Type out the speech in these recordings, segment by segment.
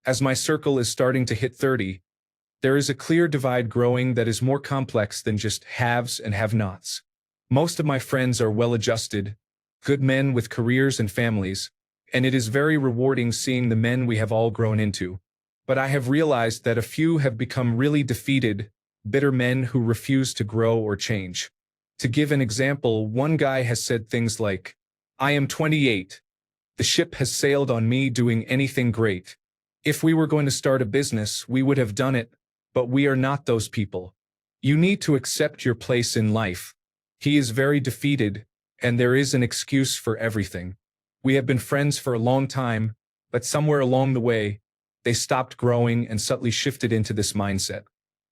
As my circle is starting to hit 30, there is a clear divide growing that is more complex than just haves and have-nots. Most of my friends are well-adjusted, good men with careers and families, and it is very rewarding seeing the men we have all grown into. But I have realized that a few have become really defeated, bitter men who refuse to grow or change. To give an example, one guy has said things like, "I am 28. The ship has sailed on me doing anything great. If we were going to start a business, we would have done it, but we are not those people. You need to accept your place in life." He is very defeated, and there is an excuse for everything. We have been friends for a long time, but somewhere along the way, they stopped growing and subtly shifted into this mindset.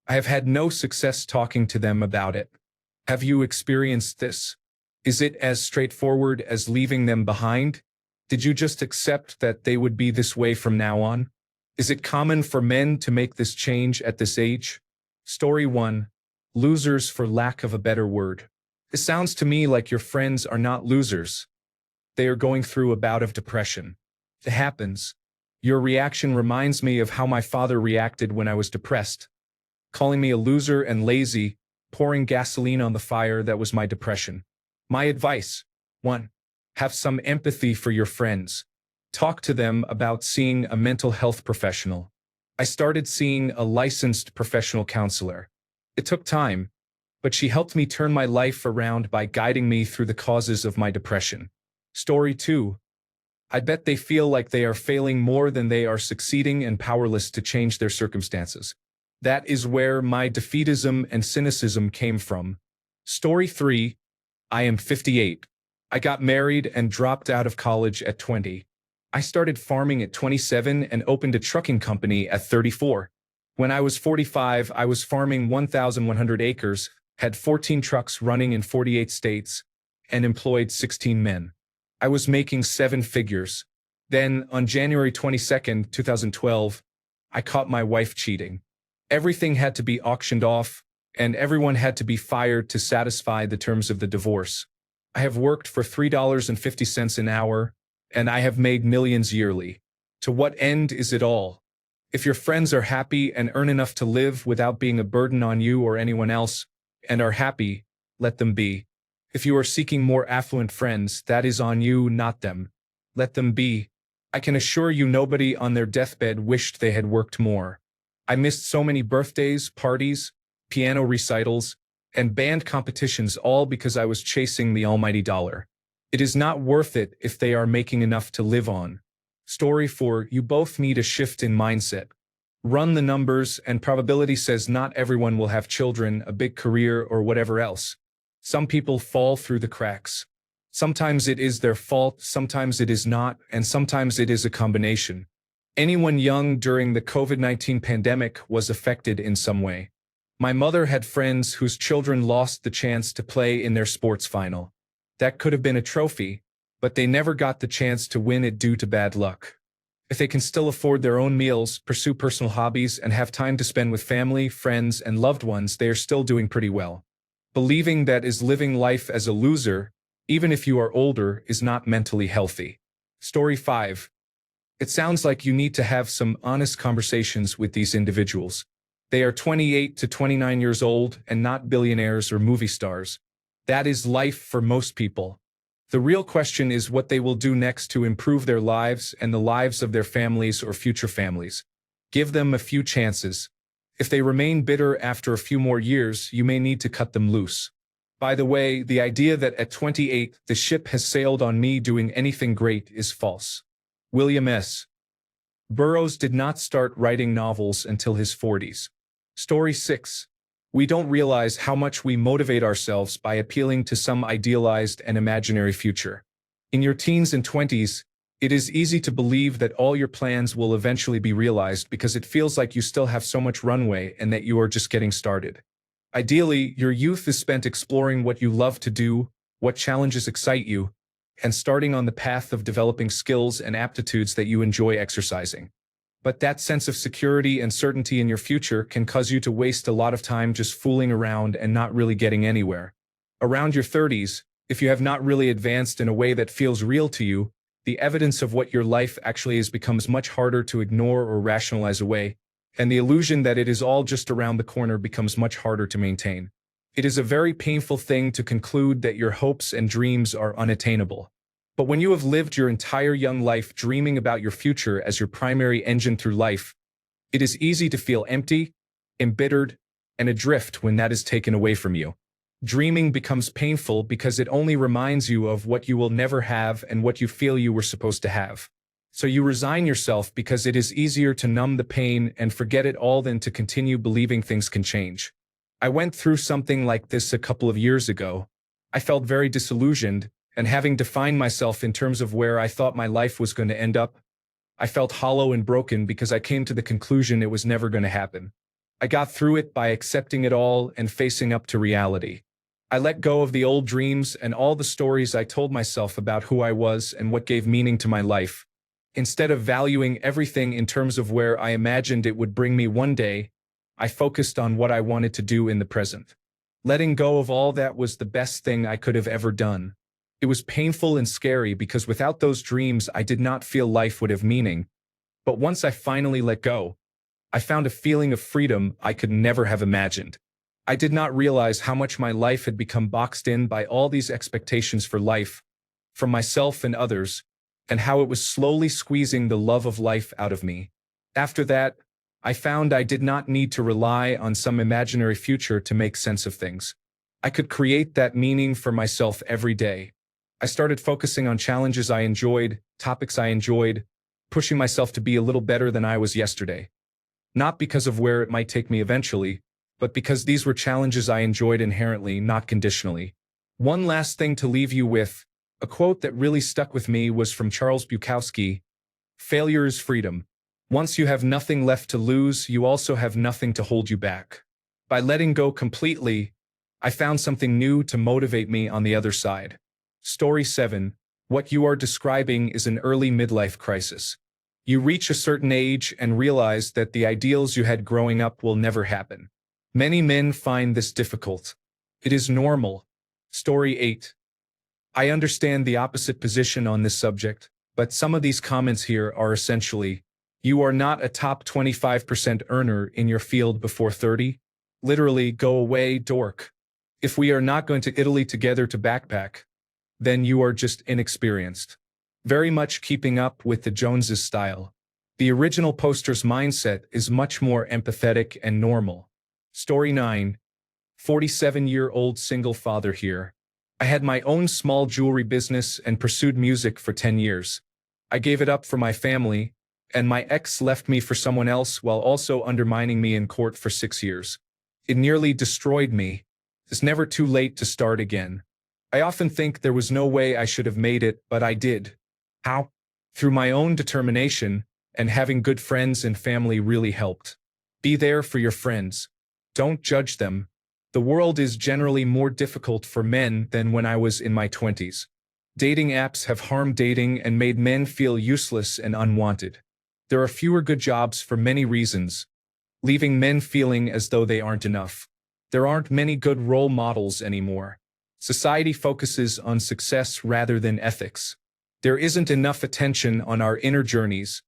I have had no success talking to them about it. Have you experienced this? Is it as straightforward as leaving them behind? Did you just accept that they would be this way from now on? Is it common for men to make this change at this age? Story 1. Losers, for lack of a better word. It sounds to me like your friends are not losers. They are going through a bout of depression. It happens. Your reaction reminds me of how my father reacted when I was depressed, calling me a loser and lazy, pouring gasoline on the fire that was my depression. My advice: 1. Have some empathy for your friends. Talk to them about seeing a mental health professional. I started seeing a licensed professional counselor. It took time, but she helped me turn my life around by guiding me through the causes of my depression. Story 2. I bet they feel like they are failing more than they are succeeding and powerless to change their circumstances. That is where my defeatism and cynicism came from. Story 3. I am 58. I got married and dropped out of college at 20. I started farming at 27 and opened a trucking company at 34. When I was 45, I was farming 1,100 acres, had 14 trucks running in 48 states, and employed 16 men. I was making 7 figures. Then, on January 22, 2012, I caught my wife cheating. Everything had to be auctioned off, and everyone had to be fired to satisfy the terms of the divorce. I have worked for $3.50 an hour, and I have made millions yearly. To what end is it all? If your friends are happy and earn enough to live without being a burden on you or anyone else, and are happy, let them be. If you are seeking more affluent friends, that is on you, not them. Let them be. I can assure you nobody on their deathbed wished they had worked more. I missed so many birthdays, parties, piano recitals, and band competitions, all because I was chasing the almighty dollar. It is not worth it if they are making enough to live on. Story 4. You both need a shift in mindset. Run the numbers, and probability says not everyone will have children, a big career, or whatever else. Some people fall through the cracks. Sometimes it is their fault, sometimes it is not, and sometimes it is a combination. Anyone young during the COVID-19 pandemic was affected in some way. My mother had friends whose children lost the chance to play in their sports final. That could have been a trophy, but they never got the chance to win it due to bad luck. If they can still afford their own meals, pursue personal hobbies, and have time to spend with family, friends, and loved ones, they are still doing pretty well. Believing that is living life as a loser, even if you are older, is not mentally healthy. Story 5. It sounds like you need to have some honest conversations with these individuals. They are 28 to 29 years old and not billionaires or movie stars. That is life for most people. The real question is what they will do next to improve their lives and the lives of their families or future families. Give them a few chances. If they remain bitter after a few more years, you may need to cut them loose. By the way, the idea that at 28, the ship has sailed on me doing anything great is false. William S. Burroughs did not start writing novels until his 40s. Story 6. We don't realize how much we motivate ourselves by appealing to some idealized and imaginary future. In your teens and 20s, it is easy to believe that all your plans will eventually be realized because it feels like you still have so much runway and that you are just getting started. Ideally, your youth is spent exploring what you love to do, what challenges excite you, and starting on the path of developing skills and aptitudes that you enjoy exercising. But that sense of security and certainty in your future can cause you to waste a lot of time just fooling around and not really getting anywhere. Around your 30s, if you have not really advanced in a way that feels real to you, the evidence of what your life actually is becomes much harder to ignore or rationalize away, and the illusion that it is all just around the corner becomes much harder to maintain. It is a very painful thing to conclude that your hopes and dreams are unattainable. But when you have lived your entire young life dreaming about your future as your primary engine through life, it is easy to feel empty, embittered, and adrift when that is taken away from you. Dreaming becomes painful because it only reminds you of what you will never have and what you feel you were supposed to have. So you resign yourself because it is easier to numb the pain and forget it all than to continue believing things can change. I went through something like this a couple of years ago. I felt very disillusioned, and having defined myself in terms of where I thought my life was going to end up, I felt hollow and broken because I came to the conclusion it was never going to happen. I got through it by accepting it all and facing up to reality. I let go of the old dreams and all the stories I told myself about who I was and what gave meaning to my life. Instead of valuing everything in terms of where I imagined it would bring me one day, I focused on what I wanted to do in the present. Letting go of all that was the best thing I could have ever done. It was painful and scary because without those dreams I did not feel life would have meaning. But once I finally let go, I found a feeling of freedom I could never have imagined. I did not realize how much my life had become boxed in by all these expectations for life, from myself and others, and how it was slowly squeezing the love of life out of me. After that, I found I did not need to rely on some imaginary future to make sense of things. I could create that meaning for myself every day. I started focusing on challenges I enjoyed, topics I enjoyed, pushing myself to be a little better than I was yesterday. Not because of where it might take me eventually, but because these were challenges I enjoyed inherently, not conditionally. One last thing to leave you with, a quote that really stuck with me was from Charles Bukowski: "Failure is freedom. Once you have nothing left to lose, you also have nothing to hold you back." By letting go completely, I found something new to motivate me on the other side. Story 7. What you are describing is an early midlife crisis. You reach a certain age and realize that the ideals you had growing up will never happen. Many men find this difficult. It is normal. Story 8. I understand the opposite position on this subject, but some of these comments here are essentially, you are not a top 25% earner in your field before 30. Literally, go away, dork. If we are not going to Italy together to backpack, then you are just inexperienced. Very much keeping up with the Joneses style. The original poster's mindset is much more empathetic and normal. Story 9. 47-year-old single father here. I had my own small jewelry business and pursued music for 10 years. I gave it up for my family, and my ex left me for someone else while also undermining me in court for 6 years. It nearly destroyed me. It's never too late to start again. I often think there was no way I should have made it, but I did. How? Through my own determination, and having good friends and family really helped. Be there for your friends. Don't judge them. The world is generally more difficult for men than when I was in my 20s. Dating apps have harmed dating and made men feel useless and unwanted. There are fewer good jobs for many reasons, leaving men feeling as though they aren't enough. There aren't many good role models anymore. Society focuses on success rather than ethics. There isn't enough attention on our inner journeys,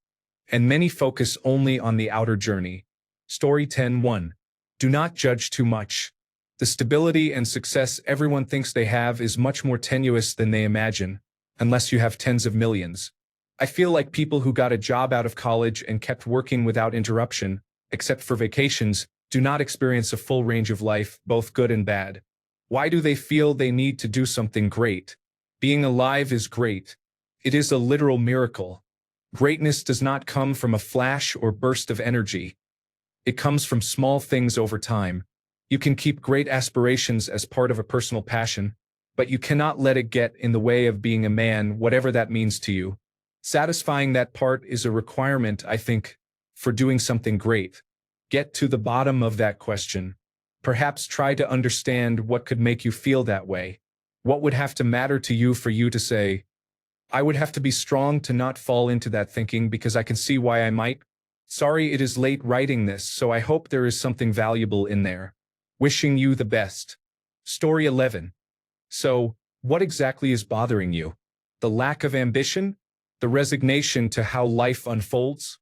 and many focus only on the outer journey. Story 10:1. Do not judge too much. The stability and success everyone thinks they have is much more tenuous than they imagine, unless you have tens of millions. I feel like people who got a job out of college and kept working without interruption, except for vacations, do not experience a full range of life, both good and bad. Why do they feel they need to do something great? Being alive is great. It is a literal miracle. Greatness does not come from a flash or burst of energy. It comes from small things over time. You can keep great aspirations as part of a personal passion, but you cannot let it get in the way of being a man, whatever that means to you. Satisfying that part is a requirement, I think, for doing something great. Get to the bottom of that question. Perhaps try to understand what could make you feel that way. What would have to matter to you for you to say, I would have to be strong to not fall into that thinking because I can see why I might. Sorry it is late writing this, so I hope there is something valuable in there. Wishing you the best. Story 11. So, what exactly is bothering you? The lack of ambition? The resignation to how life unfolds?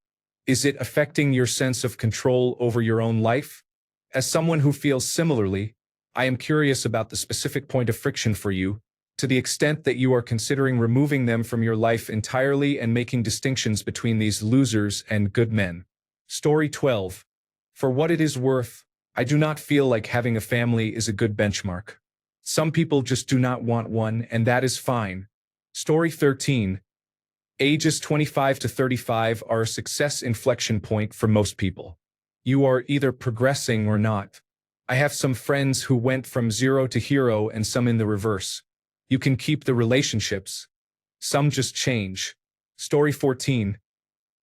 Is it affecting your sense of control over your own life? As someone who feels similarly, I am curious about the specific point of friction for you, to the extent that you are considering removing them from your life entirely and making distinctions between these losers and good men. Story 12. For what it is worth, I do not feel like having a family is a good benchmark. Some people just do not want one, and that is fine. Story 13. Ages 25 to 35 are a success inflection point for most people. You are either progressing or not. I have some friends who went from zero to hero and some in the reverse. You can keep the relationships. Some just change. Story 14.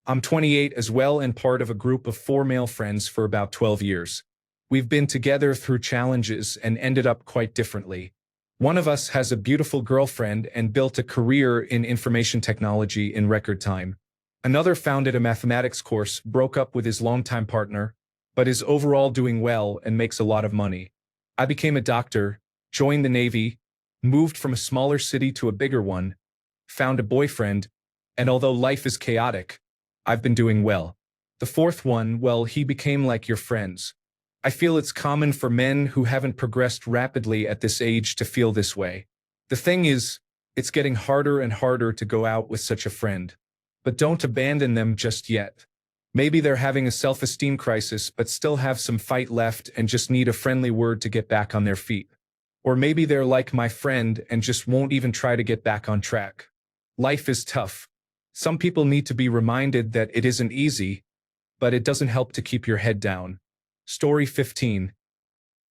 I'm 28 as well and part of a group of 4 male friends for about 12 years. We've been together through challenges and ended up quite differently. One of us has a beautiful girlfriend and built a career in information technology in record time. Another founded a mathematics course, broke up with his longtime partner, but is overall doing well and makes a lot of money. I became a doctor, joined the Navy, moved from a smaller city to a bigger one, found a boyfriend, and although life is chaotic, I've been doing well. The fourth one, well, he became like your friends. I feel it's common for men who haven't progressed rapidly at this age to feel this way. The thing is, it's getting harder and harder to go out with such a friend. But don't abandon them just yet. Maybe they're having a self-esteem crisis but still have some fight left and just need a friendly word to get back on their feet. Or maybe they're like my friend and just won't even try to get back on track. Life is tough. Some people need to be reminded that it isn't easy, but it doesn't help to keep your head down. Story 15.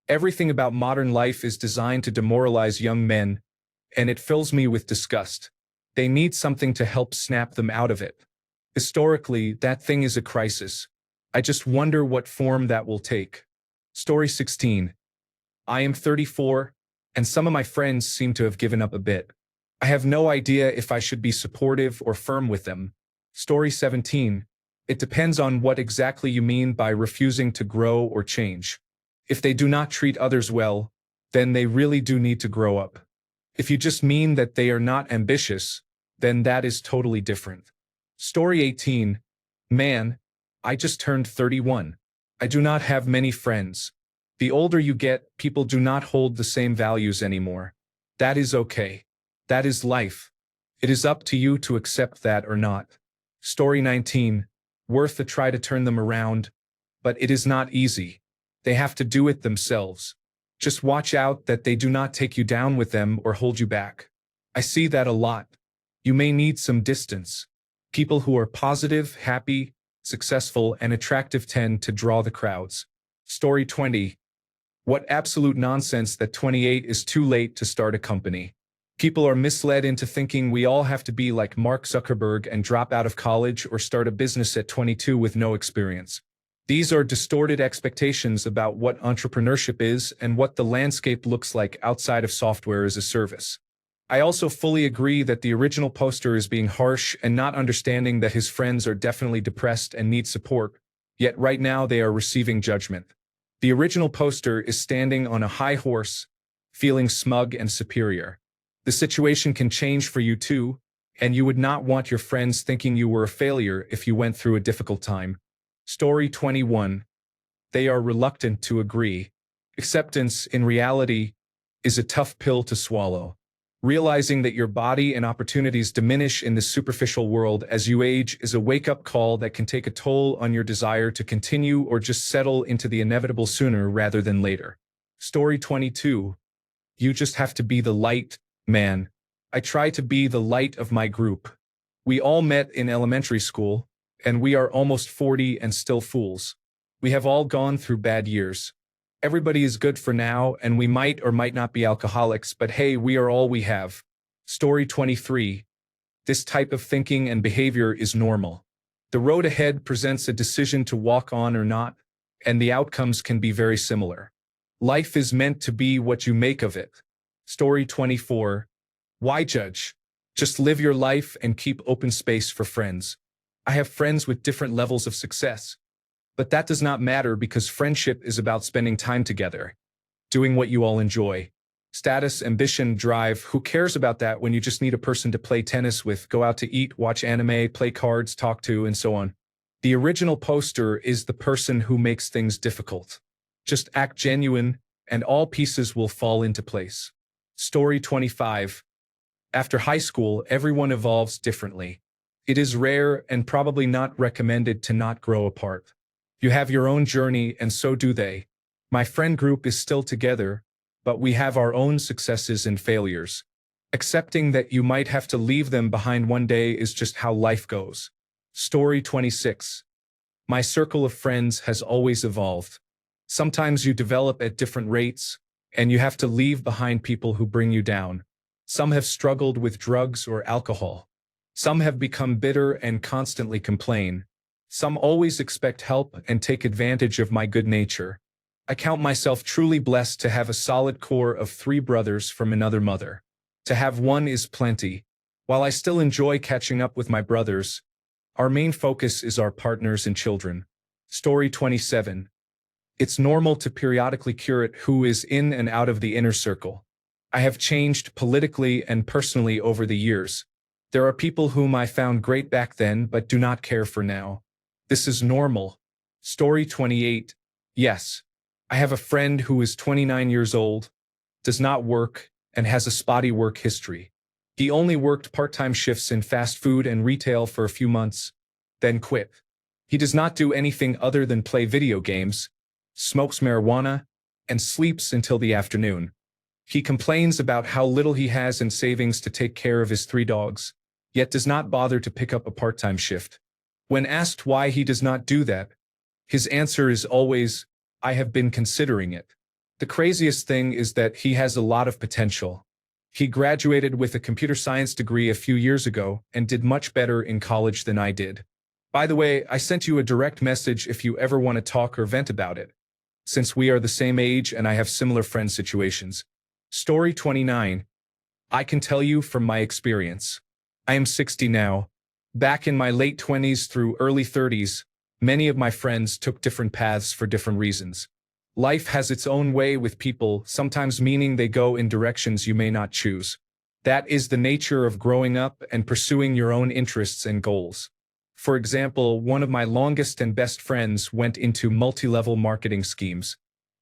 Everything about modern life is designed to demoralize young men, and it fills me with disgust. They need something to help snap them out of it. Historically, that thing is a crisis. I just wonder what form that will take. Story 16. I am 34, and some of my friends seem to have given up a bit. I have no idea if I should be supportive or firm with them. Story 17. It depends on what exactly you mean by refusing to grow or change. If they do not treat others well, then they really do need to grow up. If you just mean that they are not ambitious, then that is totally different. Story 18. Man, I just turned 31. I do not have many friends. The older you get, people do not hold the same values anymore. That is okay. That is life. It is up to you to accept that or not. Story 19. Worth a try to turn them around, but it is not easy. They have to do it themselves. Just watch out that they do not take you down with them or hold you back. I see that a lot. You may need some distance. People who are positive, happy, successful, and attractive tend to draw the crowds. Story 20. What absolute nonsense that 28 is too late to start a company. People are misled into thinking we all have to be like Mark Zuckerberg and drop out of college or start a business at 22 with no experience. These are distorted expectations about what entrepreneurship is and what the landscape looks like outside of software as a service. I also fully agree that the original poster is being harsh and not understanding that his friends are definitely depressed and need support, yet right now they are receiving judgment. The original poster is standing on a high horse, feeling smug and superior. The situation can change for you too, and you would not want your friends thinking you were a failure if you went through a difficult time. Story 21. They are reluctant to agree. Acceptance, in reality, is a tough pill to swallow. Realizing that your body and opportunities diminish in this superficial world as you age is a wake-up call that can take a toll on your desire to continue or just settle into the inevitable sooner rather than later. Story 22. You just have to be the light, man. I try to be the light of my group. We all met in elementary school, and we are almost 40 and still fools. We have all gone through bad years. Everybody is good for now, and we might or might not be alcoholics, but hey, we are all we have. Story 23. This type of thinking and behavior is normal. The road ahead presents a decision to walk on or not, and the outcomes can be very similar. Life is meant to be what you make of it. Story 24. Why judge? Just live your life and keep open space for friends. I have friends with different levels of success. But that does not matter because friendship is about spending time together, doing what you all enjoy. Status, ambition, drive. Who cares about that when you just need a person to play tennis with, go out to eat, watch anime, play cards, talk to, and so on? The original poster is the person who makes things difficult. Just act genuine, and all pieces will fall into place. Story 25. After high school, everyone evolves differently. It is rare and probably not recommended to not grow apart. You have your own journey, and so do they. My friend group is still together, but we have our own successes and failures. Accepting that you might have to leave them behind one day is just how life goes. Story 26. My circle of friends has always evolved. Sometimes you develop at different rates, and you have to leave behind people who bring you down. Some have struggled with drugs or alcohol. Some have become bitter and constantly complain. Some always expect help and take advantage of my good nature. I count myself truly blessed to have a solid core of 3 brothers from another mother. To have one is plenty. While I still enjoy catching up with my brothers, our main focus is our partners and children. Story 27. It's normal to periodically curate who is in and out of the inner circle. I have changed politically and personally over the years. There are people whom I found great back then but do not care for now. This is normal. Story 28. Yes. I have a friend who is 29 years old, does not work, and has a spotty work history. He only worked part-time shifts in fast food and retail for a few months, then quit. He does not do anything other than play video games, smokes marijuana, and sleeps until the afternoon. He complains about how little he has in savings to take care of his 3 dogs, yet does not bother to pick up a part-time shift. When asked why he does not do that, his answer is always, "I have been considering it." The craziest thing is that he has a lot of potential. He graduated with a computer science degree a few years ago and did much better in college than I did. By the way, I sent you a direct message if you ever want to talk or vent about it, since we are the same age and I have similar friend situations. Story 29. I can tell you from my experience. I am 60 now. Back in my late 20s through early 30s, many of my friends took different paths for different reasons. Life has its own way with people, sometimes meaning they go in directions you may not choose. That is the nature of growing up and pursuing your own interests and goals. For example, one of my longest and best friends went into multi-level marketing schemes.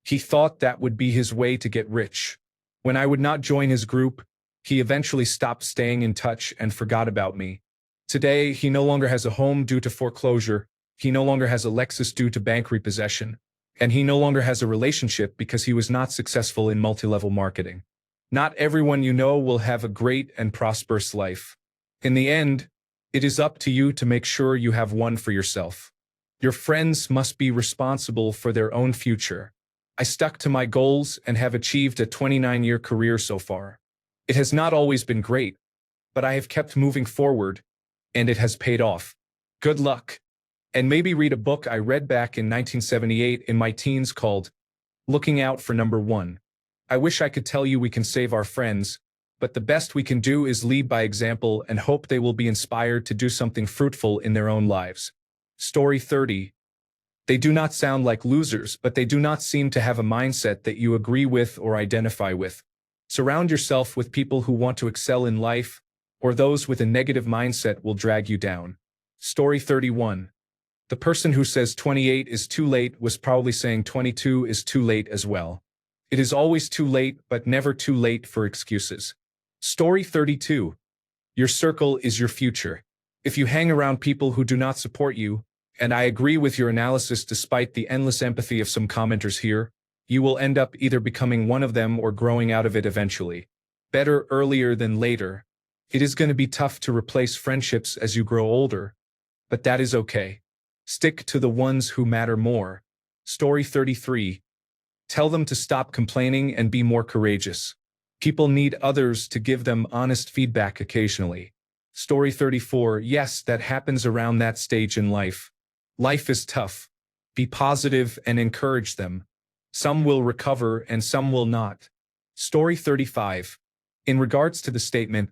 He thought that would be his way to get rich. When I would not join his group, he eventually stopped staying in touch and forgot about me. Today, he no longer has a home due to foreclosure. He no longer has a Lexus due to bank repossession, and he no longer has a relationship because he was not successful in multi-level marketing. Not everyone you know will have a great and prosperous life. In the end, it is up to you to make sure you have one for yourself. Your friends must be responsible for their own future. I stuck to my goals and have achieved a 29-year career so far. It has not always been great, but I have kept moving forward, and it has paid off. Good luck. And maybe read a book I read back in 1978 in my teens called Looking Out for Number 1. I wish I could tell you we can save our friends, but the best we can do is lead by example and hope they will be inspired to do something fruitful in their own lives. Story 30. They do not sound like losers, but they do not seem to have a mindset that you agree with or identify with. Surround yourself with people who want to excel in life, or those with a negative mindset will drag you down. Story 31. The person who says 28 is too late was probably saying 22 is too late as well. It is always too late, but never too late for excuses. Story 32. Your circle is your future. If you hang around people who do not support you, and I agree with your analysis despite the endless empathy of some commenters here, you will end up either becoming one of them or growing out of it eventually. Better earlier than later. It is going to be tough to replace friendships as you grow older, but that is okay. Stick to the ones who matter more. Story 33. Tell them to stop complaining and be more courageous. People need others to give them honest feedback occasionally. Story 34. Yes, that happens around that stage in life. Life is tough. Be positive and encourage them. Some will recover and some will not. Story 35. In regards to the statement,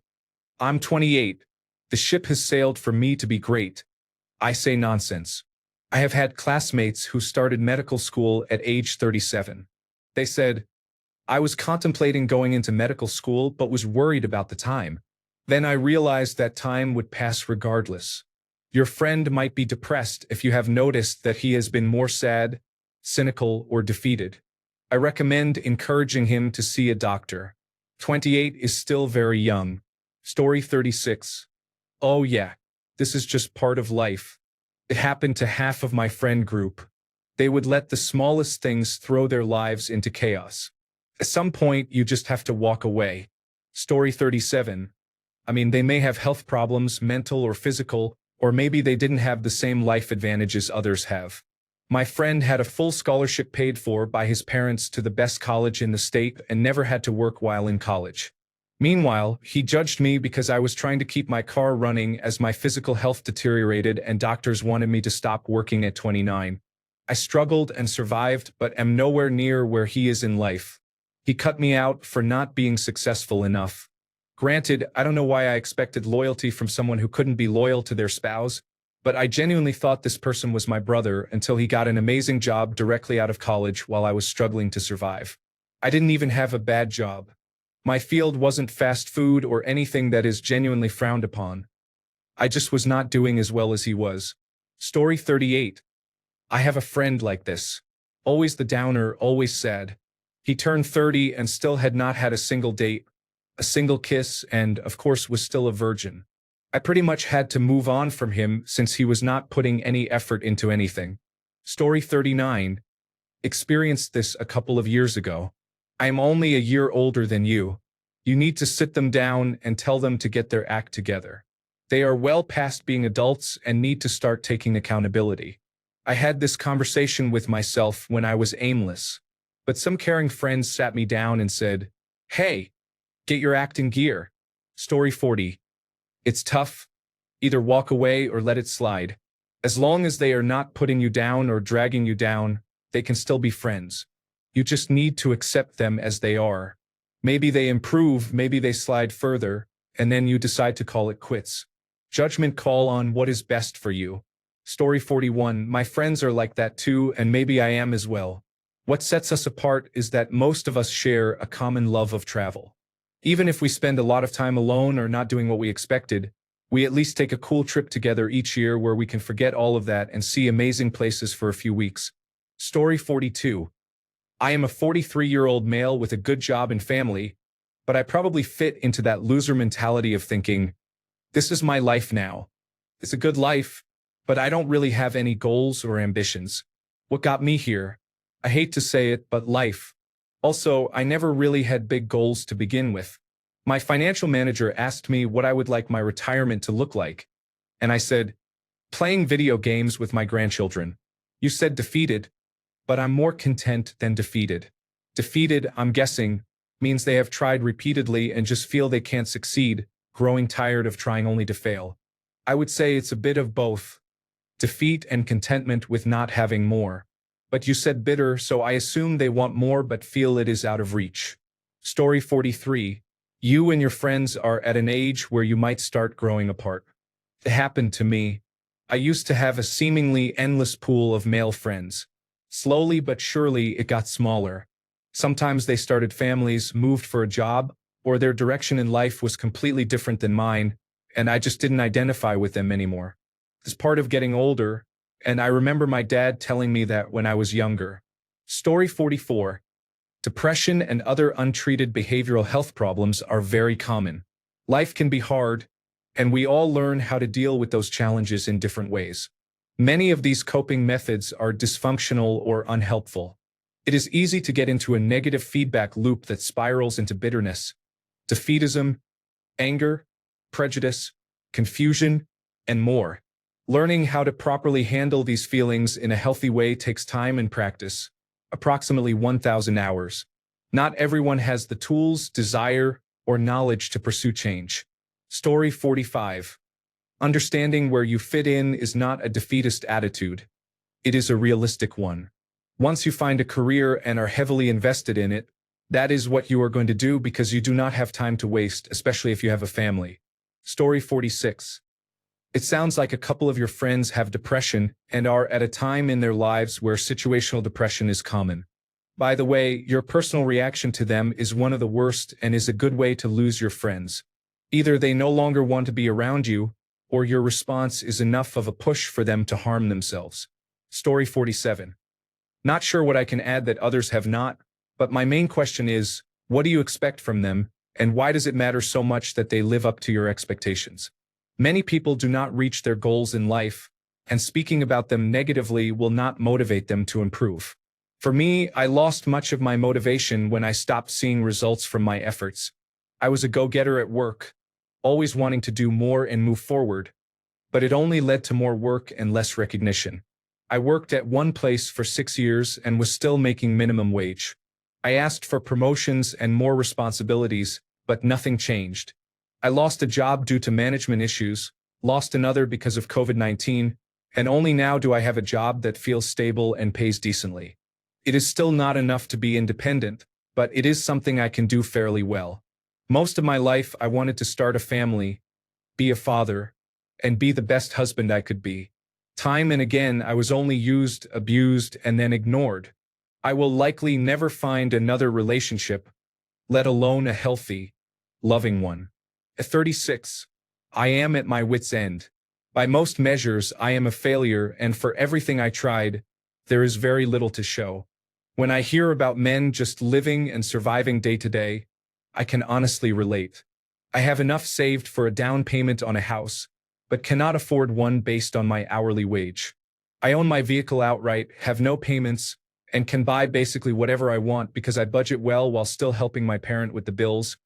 I'm 28. The ship has sailed for me to be great. I say nonsense. I have had classmates who started medical school at age 37. They said, I was contemplating going into medical school but was worried about the time. Then I realized that time would pass regardless. Your friend might be depressed if you have noticed that he has been more sad, cynical, or defeated. I recommend encouraging him to see a doctor. 28 is still very young. Story 36. Oh yeah, this is just part of life. It happened to half of my friend group. They would let the smallest things throw their lives into chaos. At some point, you just have to walk away. Story 37. They may have health problems, mental or physical, or maybe they didn't have the same life advantages others have. My friend had a full scholarship paid for by his parents to the best college in the state and never had to work while in college. Meanwhile, he judged me because I was trying to keep my car running as my physical health deteriorated and doctors wanted me to stop working at 29. I struggled and survived, but am nowhere near where he is in life. He cut me out for not being successful enough. Granted, I don't know why I expected loyalty from someone who couldn't be loyal to their spouse, but I genuinely thought this person was my brother until he got an amazing job directly out of college while I was struggling to survive. I didn't even have a bad job. My field wasn't fast food or anything that is genuinely frowned upon. I just was not doing as well as he was. Story 38. I have a friend like this. Always the downer, always sad. He turned 30 and still had not had a single date, a single kiss, and, of course, was still a virgin. I pretty much had to move on from him since he was not putting any effort into anything. Story 39. Experienced this a couple of years ago. I am only a year older than you. You need to sit them down and tell them to get their act together. They are well past being adults and need to start taking accountability. I had this conversation with myself when I was aimless, but some caring friends sat me down and said, "Hey, get your act in gear." Story 40. It's tough. Either walk away or let it slide. As long as they are not putting you down or dragging you down, they can still be friends. You just need to accept them as they are. Maybe they improve, maybe they slide further, and then you decide to call it quits. Judgment call on what is best for you. Story 41. My friends are like that too, and maybe I am as well. What sets us apart is that most of us share a common love of travel. Even if we spend a lot of time alone or not doing what we expected, we at least take a cool trip together each year where we can forget all of that and see amazing places for a few weeks. Story 42. I am a 43-year-old male with a good job and family, but I probably fit into that loser mentality of thinking, this is my life now. It's a good life, but I don't really have any goals or ambitions. What got me here? I hate to say it, but life. Also, I never really had big goals to begin with. My financial manager asked me what I would like my retirement to look like, and I said, playing video games with my grandchildren. You said defeated, but I'm more content than defeated. Defeated, I'm guessing, means they have tried repeatedly and just feel they can't succeed, growing tired of trying only to fail. I would say it's a bit of both. Defeat and contentment with not having more. But you said bitter, so I assume they want more but feel it is out of reach. Story 43. You and your friends are at an age where you might start growing apart. It happened to me. I used to have a seemingly endless pool of male friends. Slowly but surely it got smaller. Sometimes they started families, moved for a job, or their direction in life was completely different than mine, and I just didn't identify with them anymore. It's part of getting older, and I remember my dad telling me that when I was younger. Story 44. Depression and other untreated behavioral health problems are very common. Life can be hard, and we all learn how to deal with those challenges in different ways. Many of these coping methods are dysfunctional or unhelpful. It is easy to get into a negative feedback loop that spirals into bitterness, defeatism, anger, prejudice, confusion, and more. Learning how to properly handle these feelings in a healthy way takes time and practice, approximately 1,000 hours. Not everyone has the tools, desire, or knowledge to pursue change. Story 45. Understanding where you fit in is not a defeatist attitude. It is a realistic one. Once you find a career and are heavily invested in it, that is what you are going to do because you do not have time to waste, especially if you have a family. Story 46. It sounds like a couple of your friends have depression and are at a time in their lives where situational depression is common. By the way, your personal reaction to them is one of the worst and is a good way to lose your friends. Either they no longer want to be around you, or your response is enough of a push for them to harm themselves. Story 47. Not sure what I can add that others have not, but my main question is, what do you expect from them, and why does it matter so much that they live up to your expectations? Many people do not reach their goals in life, and speaking about them negatively will not motivate them to improve. For me, I lost much of my motivation when I stopped seeing results from my efforts. I was a go-getter at work, always wanting to do more and move forward, but it only led to more work and less recognition. I worked at one place for 6 years and was still making minimum wage. I asked for promotions and more responsibilities, but nothing changed. I lost a job due to management issues, lost another because of COVID-19, and only now do I have a job that feels stable and pays decently. It is still not enough to be independent, but it is something I can do fairly well. Most of my life I wanted to start a family, be a father, and be the best husband I could be. Time and again I was only used, abused, and then ignored. I will likely never find another relationship, let alone a healthy, loving one. At 36, I am at my wit's end. By most measures, I am a failure, and for everything I tried, there is very little to show. When I hear about men just living and surviving day to day, I can honestly relate. I have enough saved for a down payment on a house, but cannot afford one based on my hourly wage. I own my vehicle outright, have no payments, and can buy basically whatever I want because I budget well while still helping my parent with the bills,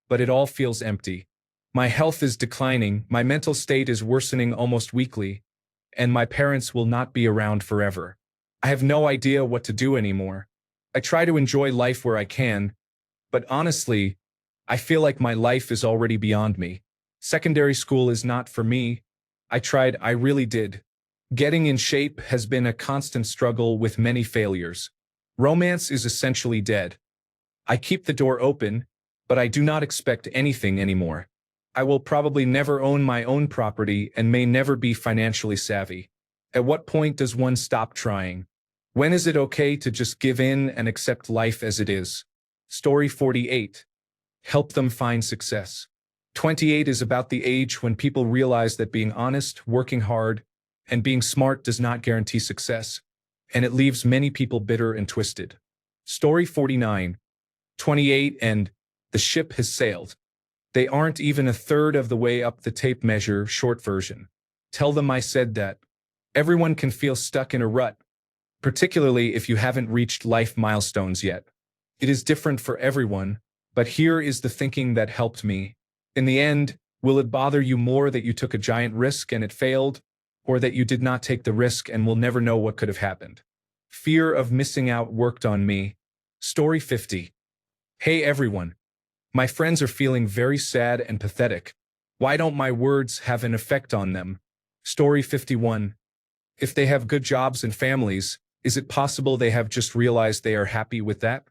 but it all feels empty. My health is declining, my mental state is worsening almost weekly, and my parents will not be around forever. I have no idea what to do anymore. I try to enjoy life where I can, but honestly, I feel like my life is already beyond me. Secondary school is not for me. I tried, I really did. Getting in shape has been a constant struggle with many failures. Romance is essentially dead. I keep the door open, but I do not expect anything anymore. I will probably never own my own property and may never be financially savvy. At what point does one stop trying? When is it okay to just give in and accept life as it is? Story 48. Help them find success. 28 is about the age when people realize that being honest, working hard, and being smart does not guarantee success, and it leaves many people bitter and twisted. Story 49. 28 and the ship has sailed. They aren't even a third of the way up the tape measure, short version. Tell them I said that. Everyone can feel stuck in a rut, particularly if you haven't reached life milestones yet. It is different for everyone, but here is the thinking that helped me. In the end, will it bother you more that you took a giant risk and it failed, or that you did not take the risk and will never know what could have happened? Fear of missing out worked on me. Story 50. Hey everyone. My friends are feeling very sad and pathetic. Why don't my words have an effect on them? Story 51. If they have good jobs and families, is it possible they have just realized they are happy with that?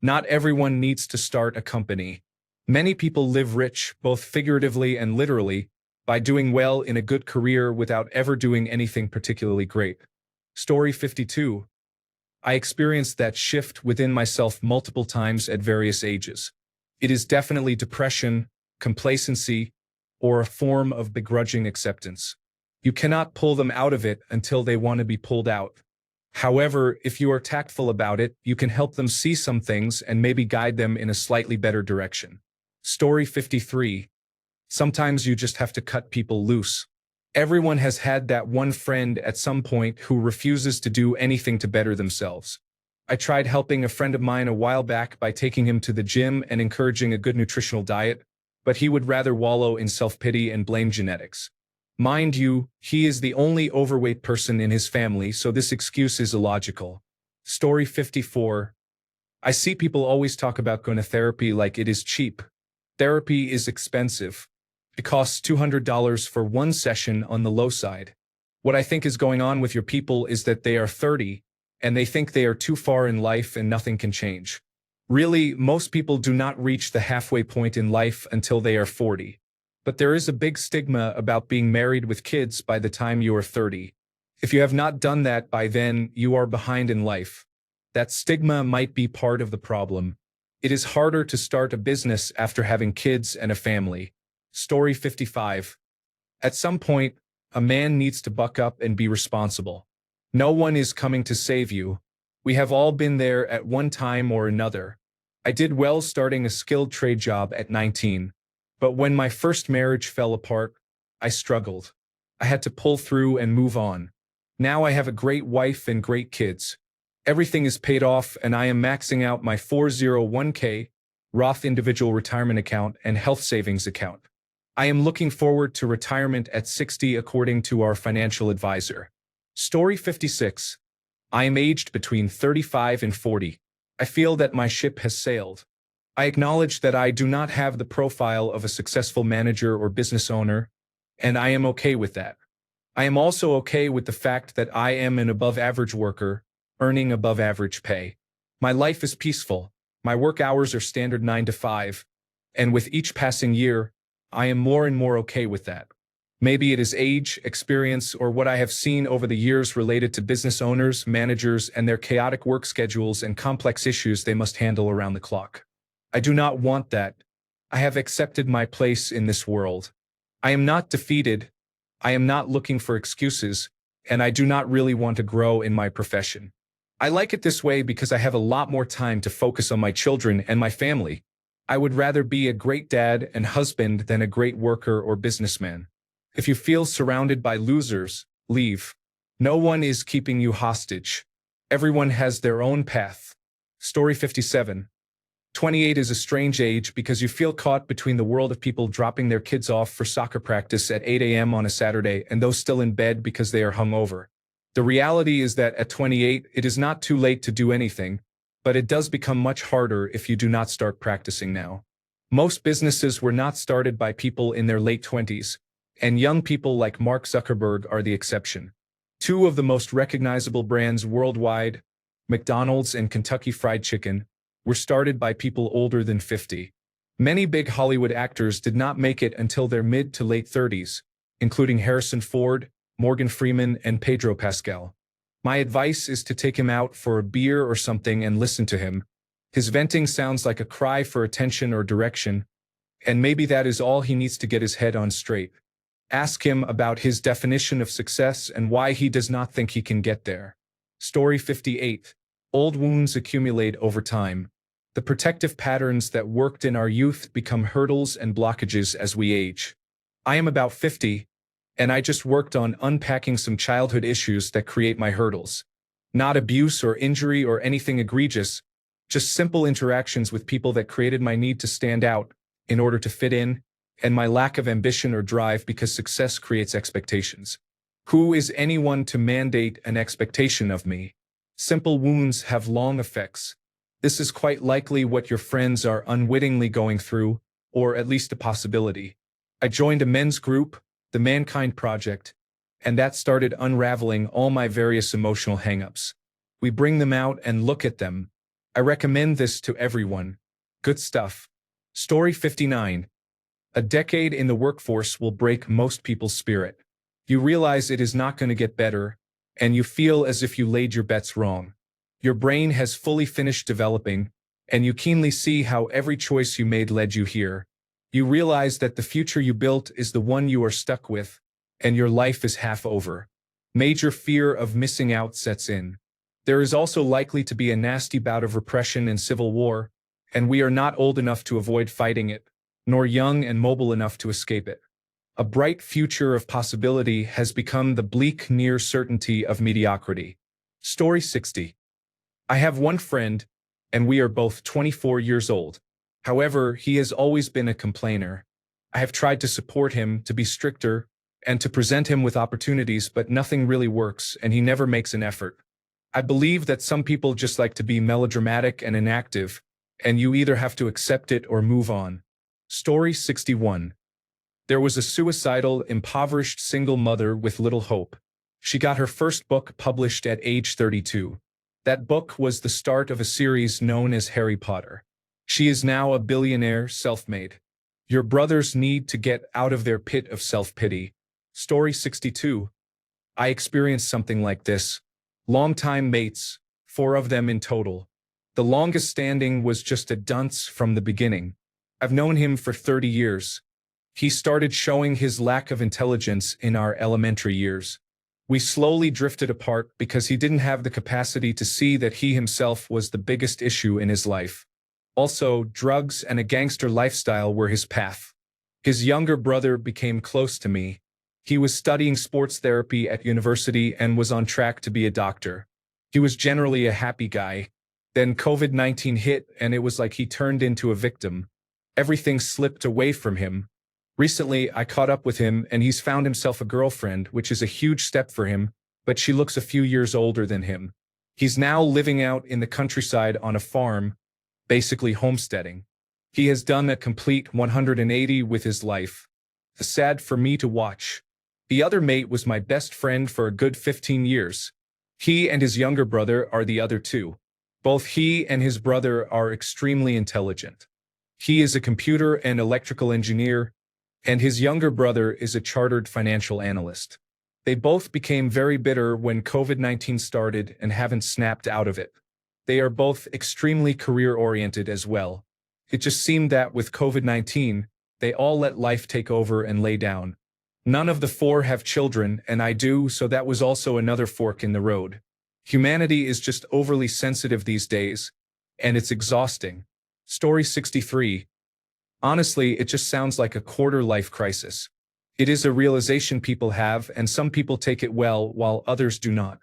Not everyone needs to start a company. Many people live rich, both figuratively and literally, by doing well in a good career without ever doing anything particularly great. Story 52. I experienced that shift within myself multiple times at various ages. It is definitely depression, complacency, or a form of begrudging acceptance. You cannot pull them out of it until they want to be pulled out. However, if you are tactful about it, you can help them see some things and maybe guide them in a slightly better direction. Story 53. Sometimes you just have to cut people loose. Everyone has had that one friend at some point who refuses to do anything to better themselves. I tried helping a friend of mine a while back by taking him to the gym and encouraging a good nutritional diet, but he would rather wallow in self-pity and blame genetics. Mind you, he is the only overweight person in his family, so this excuse is illogical. Story 54. I see people always talk about going to therapy like it is cheap. Therapy is expensive. It costs $200 for one session on the low side. What I think is going on with your people is that they are 30, and they think they are too far in life and nothing can change. Really, most people do not reach the halfway point in life until they are 40. But there is a big stigma about being married with kids by the time you are 30. If you have not done that by then, you are behind in life. That stigma might be part of the problem. It is harder to start a business after having kids and a family. Story 55. At some point, a man needs to buck up and be responsible. No one is coming to save you. We have all been there at one time or another. I did well starting a skilled trade job at 19. But when my first marriage fell apart, I struggled. I had to pull through and move on. Now I have a great wife and great kids. Everything is paid off and I am maxing out my 401k, Roth individual retirement account, and health savings account. I am looking forward to retirement at 60 according to our financial advisor. Story 56. I am aged between 35 and 40. I feel that my ship has sailed. I acknowledge that I do not have the profile of a successful manager or business owner, and I am okay with that. I am also okay with the fact that I am an above-average worker, earning above-average pay. My life is peaceful. My work hours are standard 9 to 5, and with each passing year, I am more and more okay with that. Maybe it is age, experience, or what I have seen over the years related to business owners, managers, and their chaotic work schedules and complex issues they must handle around the clock. I do not want that. I have accepted my place in this world. I am not defeated. I am not looking for excuses, and I do not really want to grow in my profession. I like it this way because I have a lot more time to focus on my children and my family. I would rather be a great dad and husband than a great worker or businessman. If you feel surrounded by losers, leave. No one is keeping you hostage. Everyone has their own path. Story 57. 28 is a strange age because you feel caught between the world of people dropping their kids off for soccer practice at 8 a.m. on a Saturday and those still in bed because they are hungover. The reality is that at 28, it is not too late to do anything, but it does become much harder if you do not start practicing now. Most businesses were not started by people in their late 20s, and young people like Mark Zuckerberg are the exception. Two of the most recognizable brands worldwide, McDonald's and Kentucky Fried Chicken, were started by people older than 50. Many big Hollywood actors did not make it until their mid to late 30s, including Harrison Ford, Morgan Freeman, and Pedro Pascal. My advice is to take him out for a beer or something and listen to him. His venting sounds like a cry for attention or direction, and maybe that is all he needs to get his head on straight. Ask him about his definition of success and why he does not think he can get there. Story 58. Old wounds accumulate over time. The protective patterns that worked in our youth become hurdles and blockages as we age. I am about 50, and I just worked on unpacking some childhood issues that create my hurdles. Not abuse or injury or anything egregious, just simple interactions with people that created my need to stand out in order to fit in, and my lack of ambition or drive because success creates expectations. Who is anyone to mandate an expectation of me? Simple wounds have long effects. This is quite likely what your friends are unwittingly going through, or at least a possibility. I joined a men's group, the Mankind Project, and that started unraveling all my various emotional hang-ups. We bring them out and look at them. I recommend this to everyone. Good stuff. Story 59. A decade in the workforce will break most people's spirit. You realize it is not going to get better, and you feel as if you laid your bets wrong. Your brain has fully finished developing, and you keenly see how every choice you made led you here. You realize that the future you built is the one you are stuck with, and your life is half over. Major fear of missing out sets in. There is also likely to be a nasty bout of repression and civil war, and we are not old enough to avoid fighting it, nor young and mobile enough to escape it. A bright future of possibility has become the bleak near certainty of mediocrity. Story 60. I have one friend, and we are both 24 years old. However, he has always been a complainer. I have tried to support him, to be stricter, and to present him with opportunities, but nothing really works, and he never makes an effort. I believe that some people just like to be melodramatic and inactive, and you either have to accept it or move on. Story 61. There was a suicidal, impoverished single mother with little hope. She got her first book published at age 32. That book was the start of a series known as Harry Potter. She is now a billionaire, self-made. Your brothers need to get out of their pit of self-pity. Story 62. I experienced something like this. Longtime mates, 4 of them in total. The longest standing was just a dunce from the beginning. I've known him for 30 years. He started showing his lack of intelligence in our elementary years. We slowly drifted apart because he didn't have the capacity to see that he himself was the biggest issue in his life. Also, drugs and a gangster lifestyle were his path. His younger brother became close to me. He was studying sports therapy at university and was on track to be a doctor. He was generally a happy guy. Then COVID-19 hit and it was like he turned into a victim. Everything slipped away from him. Recently, I caught up with him and he's found himself a girlfriend, which is a huge step for him, but she looks a few years older than him. He's now living out in the countryside on a farm, basically homesteading. He has done a complete 180 with his life. It's sad for me to watch. The other mate was my best friend for a good 15 years. He and his younger brother are the other two. Both he and his brother are extremely intelligent. He is a computer and electrical engineer, and his younger brother is a chartered financial analyst. They both became very bitter when COVID-19 started and haven't snapped out of it. They are both extremely career-oriented as well. It just seemed that with COVID-19, they all let life take over and lay down. None of the 4 have children, and I do, so that was also another fork in the road. Humanity is just overly sensitive these days, and it's exhausting. Story 63. Honestly, it just sounds like a quarter-life crisis. It is a realization people have, and some people take it well while others do not.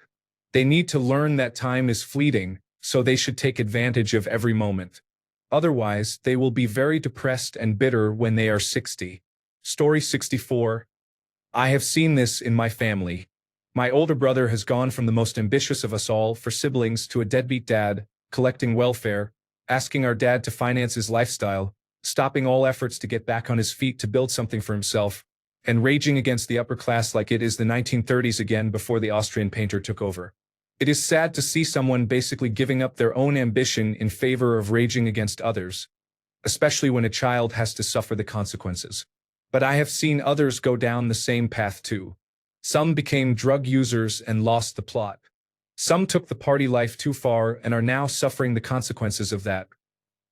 They need to learn that time is fleeting, so they should take advantage of every moment. Otherwise, they will be very depressed and bitter when they are 60. Story 64. I have seen this in my family. My older brother has gone from the most ambitious of us all for siblings to a deadbeat dad, collecting welfare, asking our dad to finance his lifestyle, stopping all efforts to get back on his feet to build something for himself, and raging against the upper class like it is the 1930s again before the Austrian painter took over. It is sad to see someone basically giving up their own ambition in favor of raging against others, especially when a child has to suffer the consequences. But I have seen others go down the same path too. Some became drug users and lost the plot. Some took the party life too far and are now suffering the consequences of that.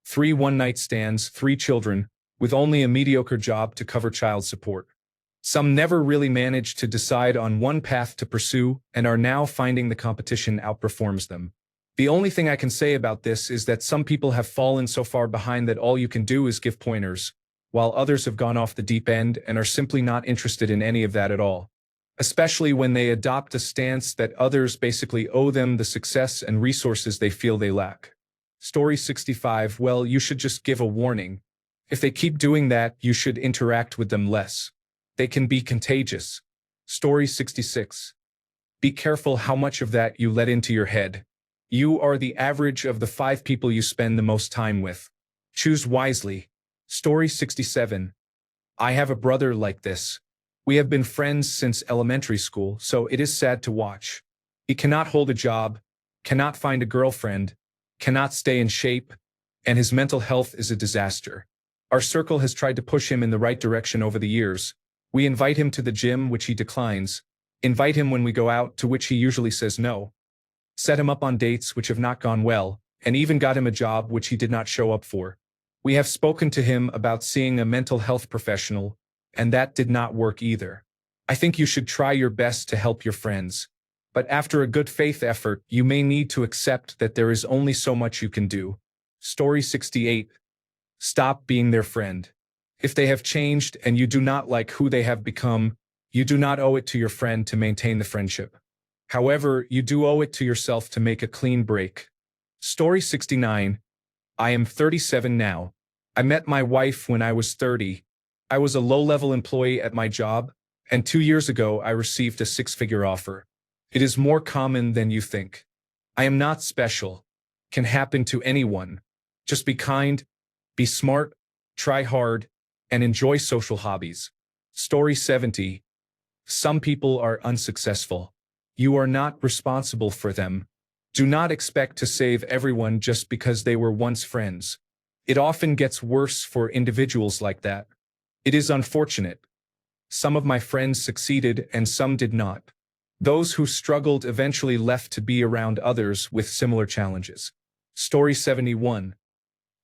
3 one-night stands, 3 children, with only a mediocre job to cover child support. Some never really managed to decide on one path to pursue and are now finding the competition outperforms them. The only thing I can say about this is that some people have fallen so far behind that all you can do is give pointers, while others have gone off the deep end and are simply not interested in any of that at all. Especially when they adopt a stance that others basically owe them the success and resources they feel they lack. Story 65. Well, you should just give a warning. If they keep doing that, you should interact with them less. They can be contagious. Story 66. Be careful how much of that you let into your head. You are the average of the 5 people you spend the most time with. Choose wisely. Story 67. I have a brother like this. We have been friends since elementary school, so it is sad to watch. He cannot hold a job, cannot find a girlfriend, cannot stay in shape, and his mental health is a disaster. Our circle has tried to push him in the right direction over the years. We invite him to the gym, which he declines, invite him when we go out, to which he usually says no, set him up on dates which have not gone well, and even got him a job which he did not show up for. We have spoken to him about seeing a mental health professional, and that did not work either. I think you should try your best to help your friends. But after a good faith effort, you may need to accept that there is only so much you can do. Story 68. Stop being their friend. If they have changed and you do not like who they have become, you do not owe it to your friend to maintain the friendship. However, you do owe it to yourself to make a clean break. Story 69. I am 37 now. I met my wife when I was 30. I was a low-level employee at my job, and 2 years ago I received a 6-figure offer. It is more common than you think. I am not special. Can happen to anyone. Just be kind, be smart, try hard, and enjoy social hobbies. Story 70. Some people are unsuccessful. You are not responsible for them. Do not expect to save everyone just because they were once friends. It often gets worse for individuals like that. It is unfortunate. Some of my friends succeeded and some did not. Those who struggled eventually left to be around others with similar challenges. Story 71.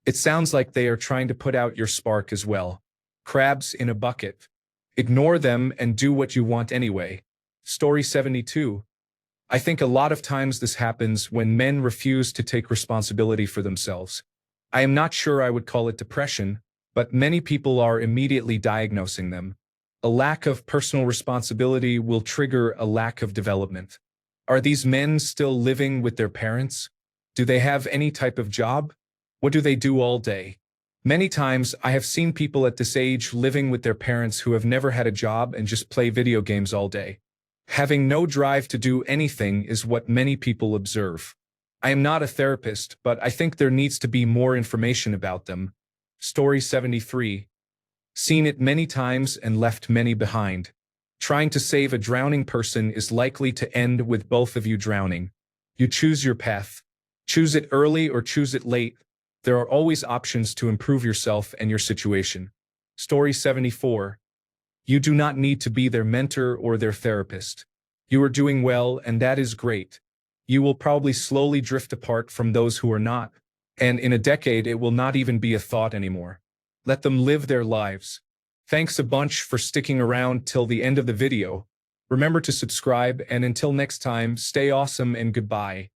It sounds like they are trying to put out your spark as well. Crabs in a bucket. Ignore them and do what you want anyway. Story 72. I think a lot of times this happens when men refuse to take responsibility for themselves. I am not sure I would call it depression, but many people are immediately diagnosing them. A lack of personal responsibility will trigger a lack of development. Are these men still living with their parents? Do they have any type of job? What do they do all day? Many times I have seen people at this age living with their parents who have never had a job and just play video games all day. Having no drive to do anything is what many people observe. I am not a therapist, but I think there needs to be more information about them. Story 73. Seen it many times and left many behind. Trying to save a drowning person is likely to end with both of you drowning. You choose your path. Choose it early or choose it late. There are always options to improve yourself and your situation. Story 74. You do not need to be their mentor or their therapist. You are doing well, and that is great. You will probably slowly drift apart from those who are not, and in a decade it will not even be a thought anymore. Let them live their lives. Thanks a bunch for sticking around till the end of the video. Remember to subscribe, and until next time, stay awesome and goodbye.